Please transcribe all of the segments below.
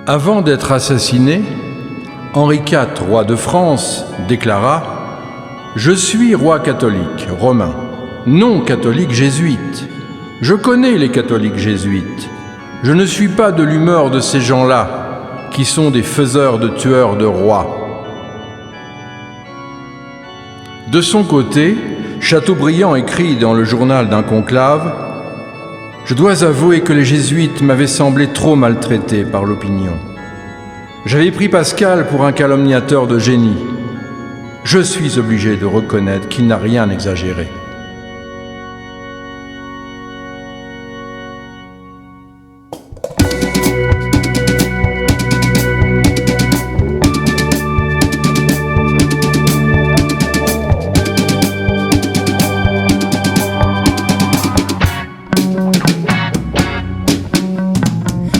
Avant d'être assassiné, Henri IV, roi de France, déclara « Je suis roi catholique romain, non catholique jésuite. Je connais les catholiques jésuites. Je ne suis pas de l'humeur de ces gens-là, qui sont des faiseurs de tueurs de rois. » De son côté, Chateaubriand écrit dans le journal d'un conclave « Je dois avouer que les jésuites m'avaient semblé trop maltraités par l'opinion. J'avais pris Pascal pour un calomniateur de génie. Je suis obligé de reconnaître qu'il n'a rien exagéré. »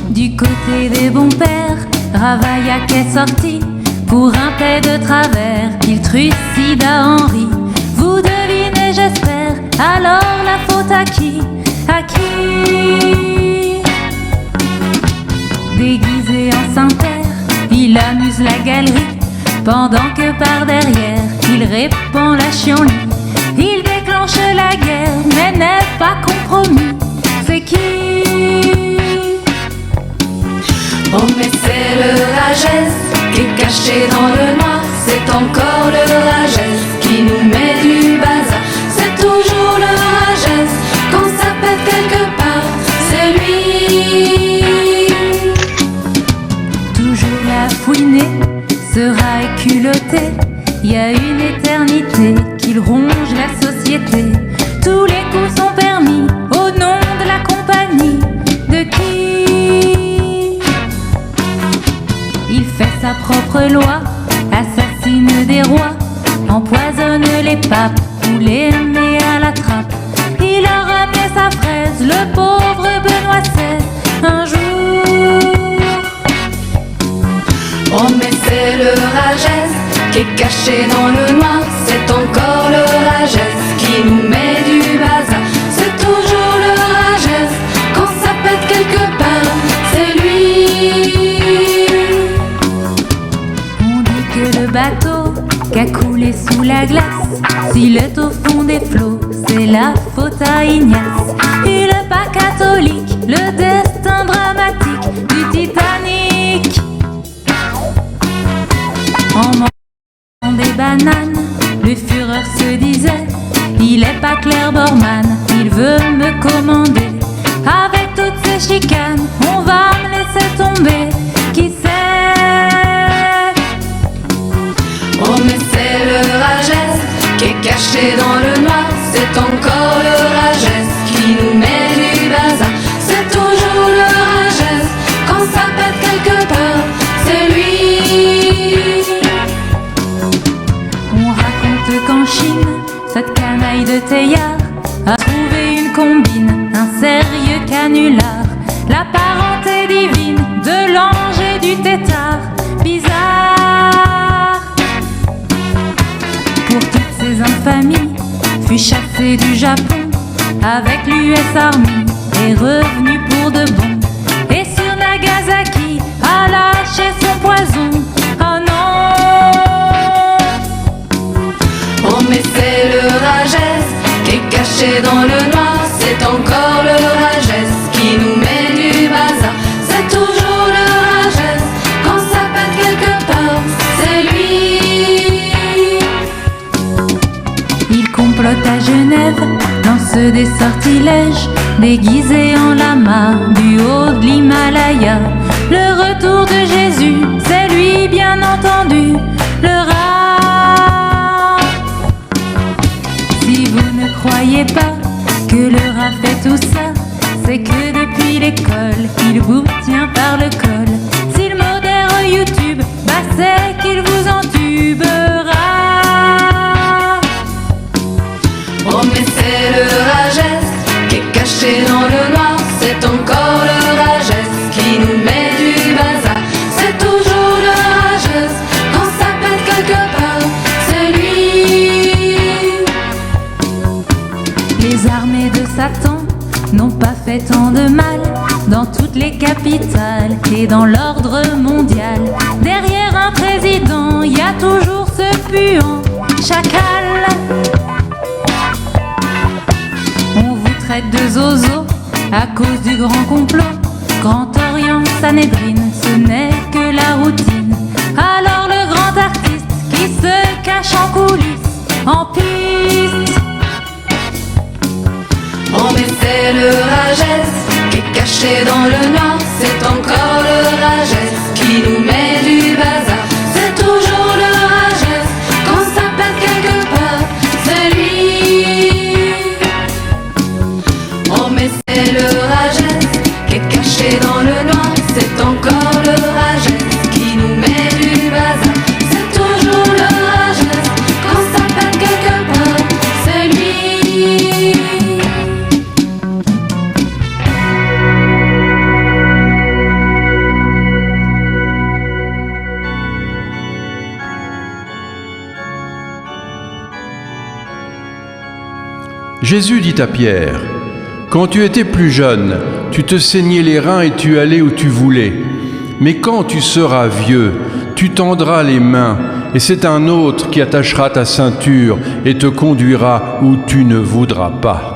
Du côté des bons pères, Ravaillac est sorti pour un paix de travers. Il trucida Henri. Vous devinez, j'espère, alors la faute à qui? À qui? Déguisé en Saint-Père, il amuse la galerie, pendant que par derrière, il répand la chienlit. Il déclenche la guerre, mais n'est pas compromis. C'est qui? Oh mais c'est le Ragès qui est caché dans le noir. C'est encore le Ragès qui nous met du bazar. C'est toujours le Ragès quand ça pète quelque part. C'est lui. Toujours la fouiner, sera culotté. Il y a une éternité qu'il ronge la société. Tous les coups sont permis au nom de la compagnie. De qui? Il fait sa propre loi, assassine des rois, empoisonne les papes ou les met à la trappe. Il a ramené sa fraise, le pauvre Benoît XVI, un jour. Oh mais c'est le Ragès qui est caché dans le noir. C'est encore le Ragès qui nous met du bazar. C'est toujours le Ragès quand ça pète quelque part. C'est lui. Le bateau qu'a coulé sous la glace, s'il est au fond des flots, c'est la faute à Ignace. Il est pas catholique, le destin dramatique du Titanic. En mangeant des bananes, le Führer se disait, il est pas Claire Borman, il veut me commander. Avec toutes ces chicanes, on va me laisser tomber. Qui sait? Oh mais c'est le Ragès qui est caché dans le noir. C'est encore le Ragès qui nous met du bazar. C'est toujours le Ragès quand ça pète quelque part. C'est lui. On raconte qu'en Chine, cette canaille de Teilhard a trouvé une combine, un sérieux canular. La parenté divine de l'ange et du tétard. Bizarre. Pour toutes ces infamies, fut chassé du Japon avec l'US Army, est revenu pour de bon. Et sur Nagasaki a lâché son poison. Oh non! Oh mais c'est le Ragès qui est caché dans le noir. C'est encore le Ragès qui nous met du bazar. C'est toujours le Ragès quand ça pète quelque part. C'est lui. Il complote à Genève, lance des sortilèges, déguisé en lama du haut de l'Himalaya. Le retour de Jésus, c'est lui bien entendu, le rat. Si vous ne croyez pas que le rat fait tout ça, c'est que depuis l'école, il vous tient par le col. S'il modère YouTube, bah c'est qu'il vous entubera. Oh mais c'est le Ragès qui est caché dans le noir. C'est encore le Ragès qui nous met du bazar. C'est toujours le Ragès quand ça pète quelque part. C'est lui. Les armées de Satan n'ont pas fait tant de mal. Dans dans toutes les capitales et dans l'ordre mondial. Derrière un président, il y a toujours ce puant chacal. On vous traite de zozo à cause du grand complot. Grand Orient, Sanhedrin, ce n'est que la routine. Alors le grand artiste qui se cache en coulisses, en piste. Oh mais c'est le Ragès qui est caché dans le noir. C'est encore le Ragès qui nous met du bazar. C'est toujours le Ragès quand ça pète quelque part. C'est lui. Oh mais c'est le Ragès qui est caché dans le noir. C'est encore le Ragès qui nous met du bazar. C'est toujours le Ragès quand ça pète quelque part. C'est lui. Jésus dit à Pierre, « Quand tu étais plus jeune, tu te saignais les reins et tu allais où tu voulais. Mais quand tu seras vieux, tu tendras les mains, et c'est un autre qui attachera ta ceinture et te conduira où tu ne voudras pas. »